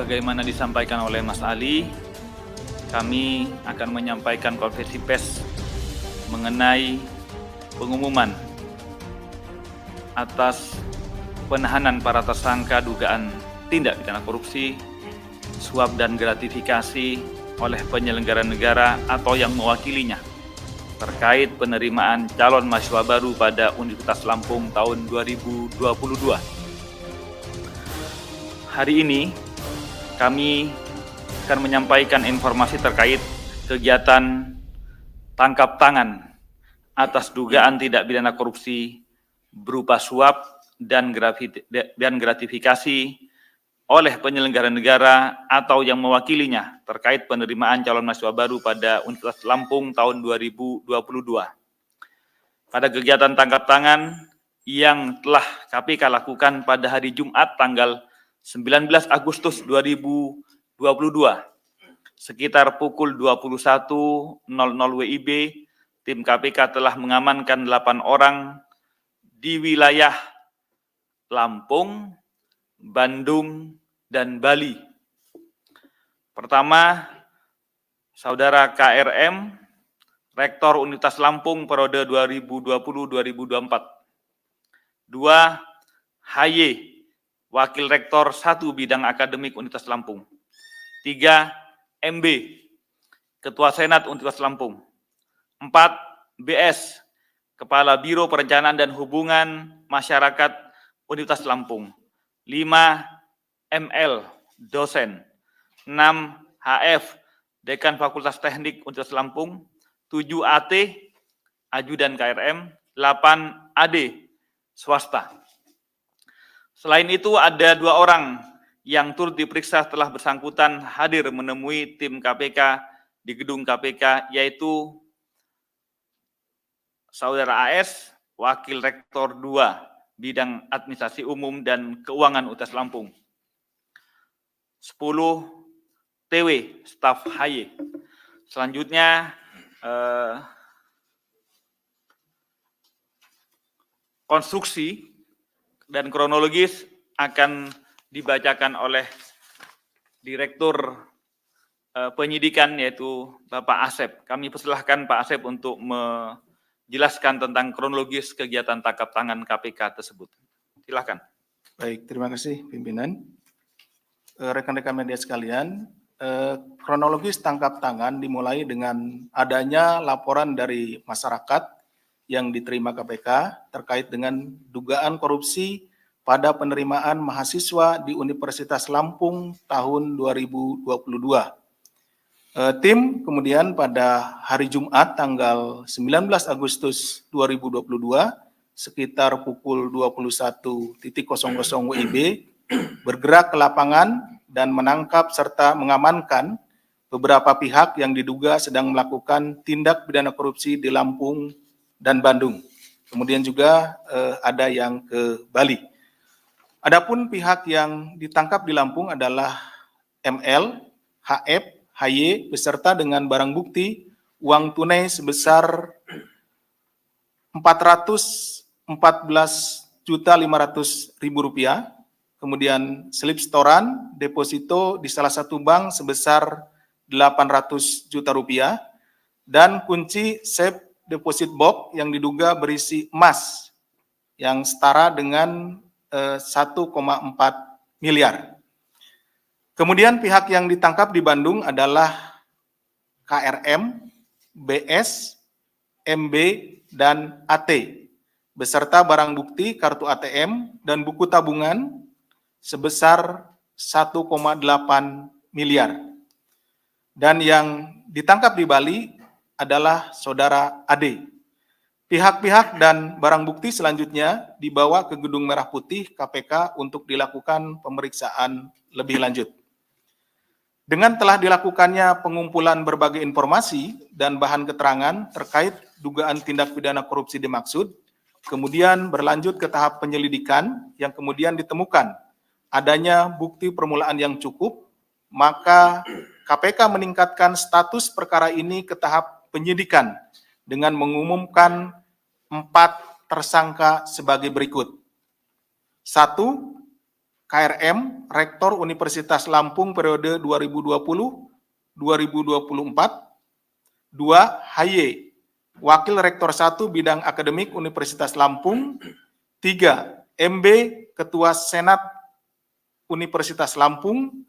sebagaimana disampaikan oleh Mas Ali, kami akan menyampaikan konferensi pers mengenai pengumuman atas penahanan para tersangka dugaan tindak pidana korupsi, suap dan gratifikasi oleh penyelenggara negara atau yang mewakilinya terkait penerimaan calon mahasiswa baru pada Universitas Lampung tahun 2022. Hari ini kami akan menyampaikan informasi terkait kegiatan tangkap tangan atas dugaan tindak pidana korupsi berupa suap dan gratifikasi oleh penyelenggara negara atau yang mewakilinya terkait penerimaan calon mahasiswa baru pada Universitas Lampung tahun 2022. Pada kegiatan tangkap tangan yang telah KPK lakukan pada hari Jumat tanggal 19 Agustus 2022, sekitar pukul 21.00 WIB, tim KPK telah mengamankan 8 orang di wilayah Lampung, Bandung, dan Bali. Pertama, Saudara KRM, Rektor Universitas Lampung periode 2020-2024. 2. HY, Wakil Rektor 1 Bidang Akademik Universitas Lampung. 3. MB, Ketua Senat Universitas Lampung. 4. BS, Kepala Biro Perencanaan dan Hubungan Masyarakat Universitas Lampung. 5. ML, dosen. 6. HF, Dekan Fakultas Teknik Universitas Lampung. 7. AT, Ajudan KRM. 8. AD, swasta. Selain itu ada 2 orang yang turut diperiksa setelah bersangkutan hadir menemui tim KPK di gedung KPK, yaitu Saudara AS, Wakil Rektor 2 Bidang Administrasi Umum dan Keuangan Universitas Lampung. 10. TW, staf HY. Selanjutnya, konstruksi dan kronologis akan dibacakan oleh Direktur Penyidikan, yaitu Bapak Asep. Kami persilahkan Pak Asep untuk menjelaskan tentang kronologis kegiatan tangkap tangan KPK tersebut. Silakan. Baik, terima kasih pimpinan. Rekan-rekan media sekalian, kronologis tangkap tangan dimulai dengan adanya laporan dari masyarakat yang diterima KPK terkait dengan dugaan korupsi pada penerimaan mahasiswa di Universitas Lampung tahun 2022. Tim kemudian pada hari Jumat tanggal 19 Agustus 2022 sekitar pukul 21.00 WIB bergerak ke lapangan dan menangkap serta mengamankan beberapa pihak yang diduga sedang melakukan tindak pidana korupsi di Lampung dan Bandung. Kemudian juga ada yang ke Bali. Adapun pihak yang ditangkap di Lampung adalah ML, HF, HY beserta dengan barang bukti uang tunai sebesar Rp414.500.000, kemudian slip setoran deposito di salah satu bank sebesar Rp800 juta, dan kunci safe deposit box yang diduga berisi emas yang setara dengan 1,4 miliar. Kemudian pihak yang ditangkap di Bandung adalah KRM, BS, MB, dan AT, beserta barang bukti kartu ATM dan buku tabungan sebesar 1,8 miliar. Dan yang ditangkap di Bali adalah Saudara AD. Pihak-pihak dan barang bukti selanjutnya dibawa ke Gedung Merah Putih KPK untuk dilakukan pemeriksaan lebih lanjut. Dengan telah dilakukannya pengumpulan berbagai informasi dan bahan keterangan terkait dugaan tindak pidana korupsi dimaksud, kemudian berlanjut ke tahap penyelidikan yang kemudian ditemukan adanya bukti permulaan yang cukup, maka KPK meningkatkan status perkara ini ke tahap penyidikan dengan mengumumkan 4 tersangka sebagai berikut. 1. KRM, Rektor Universitas Lampung periode 2020-2024. 2. HY, Wakil Rektor 1 Bidang Akademik Universitas Lampung. 3. MB, Ketua Senat Universitas Lampung.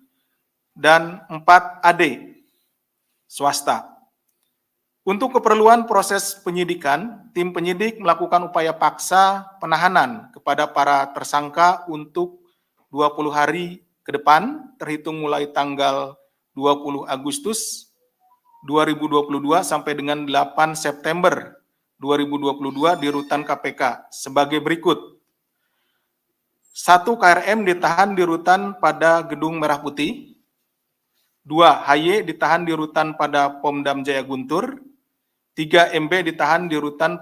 Dan 4. AD, swasta. Untuk keperluan proses penyidikan, tim penyidik melakukan upaya paksa penahanan kepada para tersangka untuk 20 hari ke depan, terhitung mulai tanggal 20 Agustus 2022 sampai dengan 8 September 2022 di rutan KPK sebagai berikut. 1. KRM ditahan di rutan pada Gedung Merah Putih. 2. HY ditahan di rutan pada Pomdam Jaya Guntur. 3. MB ditahan di rutan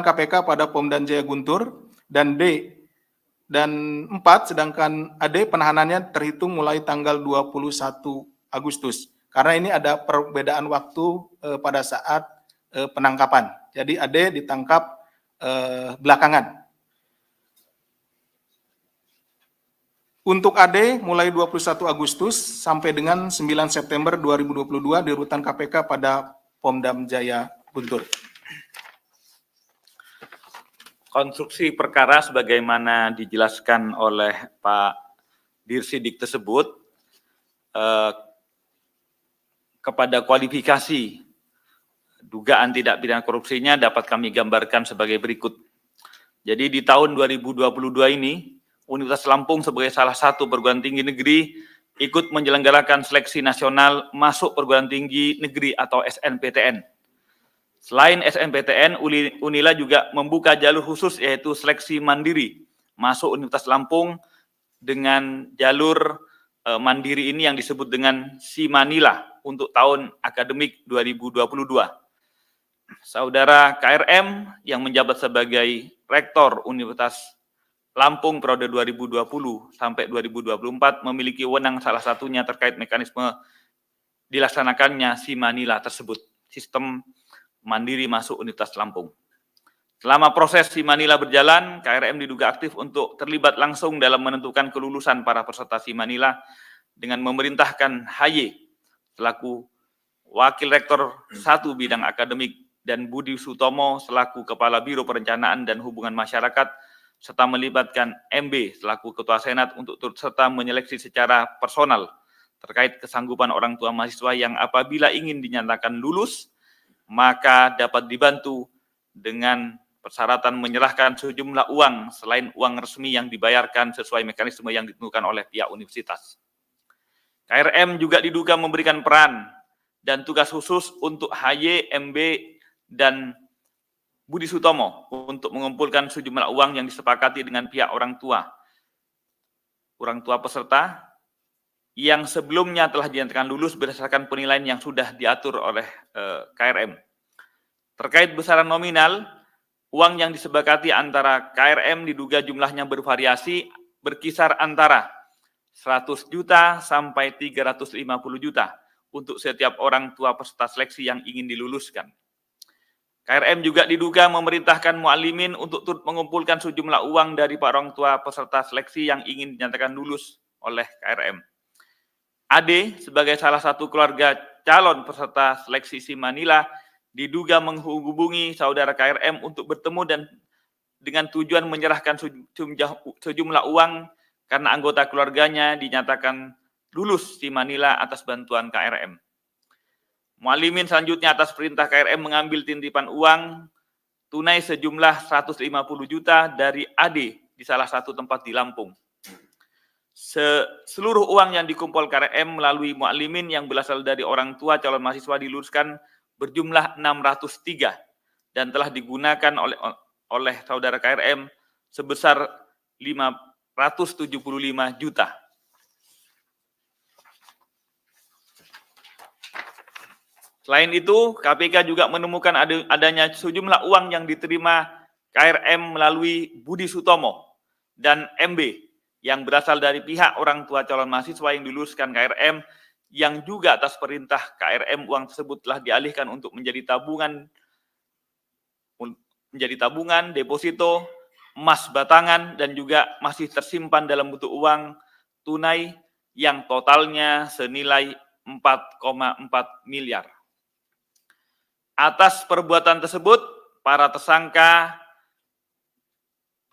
KPK pada Pomdam Jaya Guntur. Dan 4. Sedangkan AD penahanannya terhitung mulai tanggal 21 Agustus. Karena ini ada perbedaan waktu pada saat penangkapan. Jadi AD ditangkap belakangan. Untuk AD mulai 21 Agustus sampai dengan 9 September 2022 di rutan KPK pada Pomdam Jaya Guntur. Konstruksi perkara sebagaimana dijelaskan oleh Pak Dirsidik tersebut, kepada kualifikasi dugaan tidak pidana korupsinya dapat kami gambarkan sebagai berikut. Jadi di tahun 2022 ini, Universitas Lampung sebagai salah satu perguruan tinggi negeri ikut menyelenggarakan seleksi nasional masuk perguruan tinggi negeri atau SNPTN. Selain SNPTN, Unila juga membuka jalur khusus yaitu seleksi mandiri masuk Universitas Lampung dengan jalur mandiri ini yang disebut dengan Simanila untuk tahun akademik 2022. Saudara KRM yang menjabat sebagai Rektor Universitas Lampung periode 2020 sampai 2024 memiliki wewenang salah satunya terkait mekanisme dilaksanakannya Simanila tersebut, sistem mandiri masuk Universitas Lampung. Selama proses Simanila berjalan, KRM diduga aktif untuk terlibat langsung dalam menentukan kelulusan para peserta Simanila dengan memerintahkan HY selaku Wakil Rektor 1 Bidang Akademik dan Budi Sutomo selaku Kepala Biro Perencanaan dan Hubungan Masyarakat serta melibatkan MB selaku Ketua Senat untuk turut serta menyeleksi secara personal terkait kesanggupan orang tua mahasiswa yang apabila ingin dinyatakan lulus, maka dapat dibantu dengan persyaratan menyerahkan sejumlah uang selain uang resmi yang dibayarkan sesuai mekanisme yang ditentukan oleh pihak universitas. KRM juga diduga memberikan peran dan tugas khusus untuk HY, MB, dan Budi Sutomo untuk mengumpulkan sejumlah uang yang disepakati dengan pihak orang tua peserta yang sebelumnya telah dinyatakan lulus berdasarkan penilaian yang sudah diatur oleh KRM. Terkait besaran nominal, uang yang disepakati antara KRM diduga jumlahnya bervariasi berkisar antara 100 juta sampai 350 juta untuk setiap orang tua peserta seleksi yang ingin diluluskan. KRM juga diduga memerintahkan mu'alimin untuk turut mengumpulkan sejumlah uang dari para orang tua peserta seleksi yang ingin dinyatakan lulus oleh KRM. AD sebagai salah satu keluarga calon peserta seleksi Simanila diduga menghubungi saudara KRM untuk bertemu dan dengan tujuan menyerahkan sejumlah uang karena anggota keluarganya dinyatakan lulus Simanila atas bantuan KRM. Mu'alimin selanjutnya atas perintah KRM mengambil titipan uang tunai sejumlah 150 juta dari AD di salah satu tempat di Lampung. Seluruh uang yang dikumpul KRM melalui mu'alimin yang berasal dari orang tua calon mahasiswa diluluskan berjumlah 603 dan telah digunakan oleh saudara KRM sebesar 575 juta. Selain itu, KPK juga menemukan adanya sejumlah uang yang diterima KRM melalui Budi Sutomo dan MB yang berasal dari pihak orang tua calon mahasiswa yang diluluskan KRM yang juga atas perintah KRM uang tersebut telah dialihkan untuk menjadi tabungan, deposito, emas batangan, dan juga masih tersimpan dalam bentuk uang tunai yang totalnya senilai 4,4 miliar. Atas perbuatan tersebut, para tersangka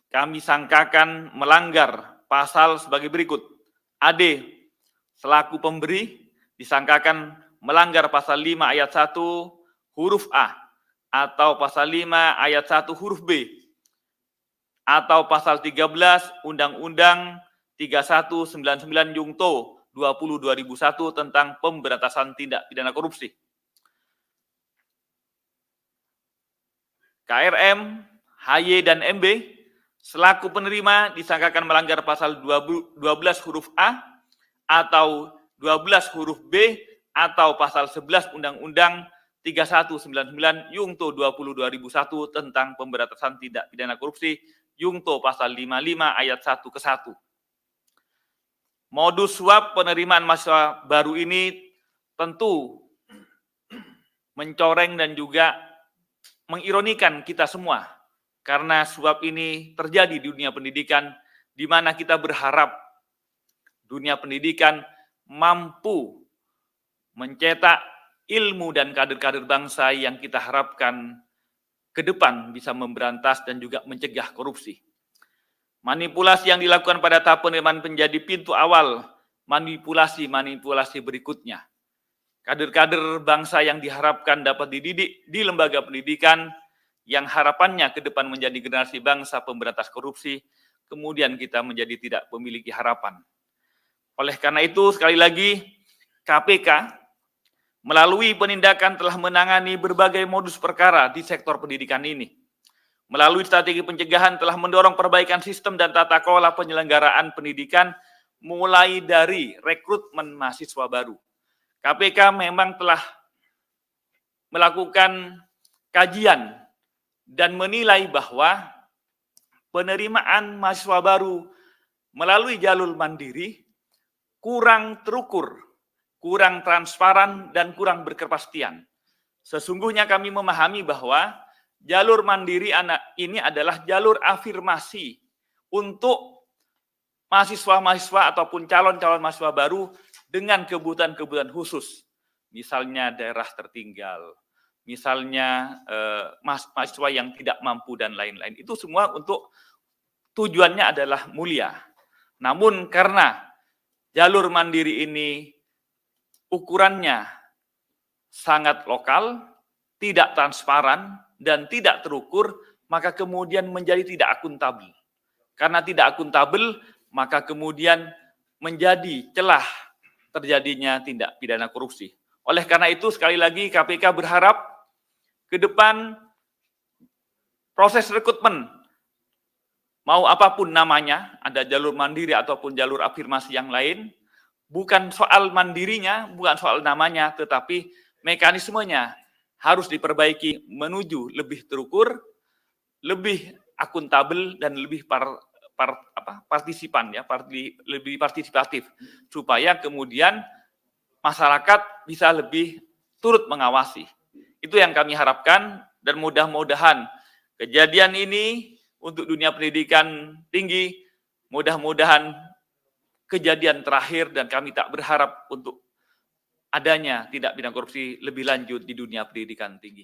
kami sangkakan melanggar pasal sebagai berikut. AD selaku pemberi disangkakan melanggar pasal 5 ayat 1 huruf A atau pasal 5 ayat 1 huruf B atau pasal 13 Undang-Undang 3199 Jungto 20/2001 tentang pemberantasan tindak pidana korupsi. KRM, HY, dan MB selaku penerima disangkakan melanggar pasal 12 huruf A atau 12 huruf B atau pasal 11 Undang-Undang 3199 Jungto 20/2001 tentang pemberantasan tindak pidana korupsi Jungto pasal 55 ayat 1 ke 1. Modus suap penerimaan mahasiswa baru ini tentu mencoreng dan juga mengironikan kita semua, karena suap ini terjadi di dunia pendidikan, di mana kita berharap dunia pendidikan mampu mencetak ilmu dan kader-kader bangsa yang kita harapkan ke depan bisa memberantas dan juga mencegah korupsi. Manipulasi yang dilakukan pada tahap penerimaan menjadi pintu awal manipulasi-manipulasi berikutnya. Kader-kader bangsa yang diharapkan dapat dididik di lembaga pendidikan yang harapannya ke depan menjadi generasi bangsa pemberantas korupsi, kemudian kita menjadi tidak memiliki harapan. Oleh karena itu, sekali lagi, KPK melalui penindakan telah menangani berbagai modus perkara di sektor pendidikan ini. Melalui strategi pencegahan telah mendorong perbaikan sistem dan tata kelola penyelenggaraan pendidikan mulai dari rekrutmen mahasiswa baru. KPK memang telah melakukan kajian dan menilai bahwa penerimaan mahasiswa baru melalui jalur mandiri kurang terukur, kurang transparan, dan kurang berkepastian. Sesungguhnya kami memahami bahwa jalur mandiri ini adalah jalur afirmasi untuk mahasiswa-mahasiswa ataupun calon-calon mahasiswa baru dengan kebutuhan-kebutuhan khusus, misalnya daerah tertinggal, misalnya mahasiswa yang tidak mampu dan lain-lain. Itu semua untuk tujuannya adalah mulia. Namun karena jalur mandiri ini ukurannya sangat lokal, tidak transparan, dan tidak terukur, maka kemudian menjadi tidak akuntabel. Karena tidak akuntabel, maka kemudian menjadi celah terjadinya tindak pidana korupsi. Oleh karena itu, sekali lagi KPK berharap ke depan proses rekrutmen, mau apapun namanya, ada jalur mandiri ataupun jalur afirmasi yang lain, bukan soal mandirinya, bukan soal namanya, tetapi mekanismenya harus diperbaiki menuju lebih terukur, lebih akuntabel, dan lebih partisipan, ya, lebih partisipatif, supaya kemudian masyarakat bisa lebih turut mengawasi. Itu yang kami harapkan, dan mudah-mudahan kejadian ini untuk dunia pendidikan tinggi, mudah-mudahan kejadian terakhir, dan kami tak berharap untuk adanya tindak pidana korupsi lebih lanjut di dunia pendidikan tinggi.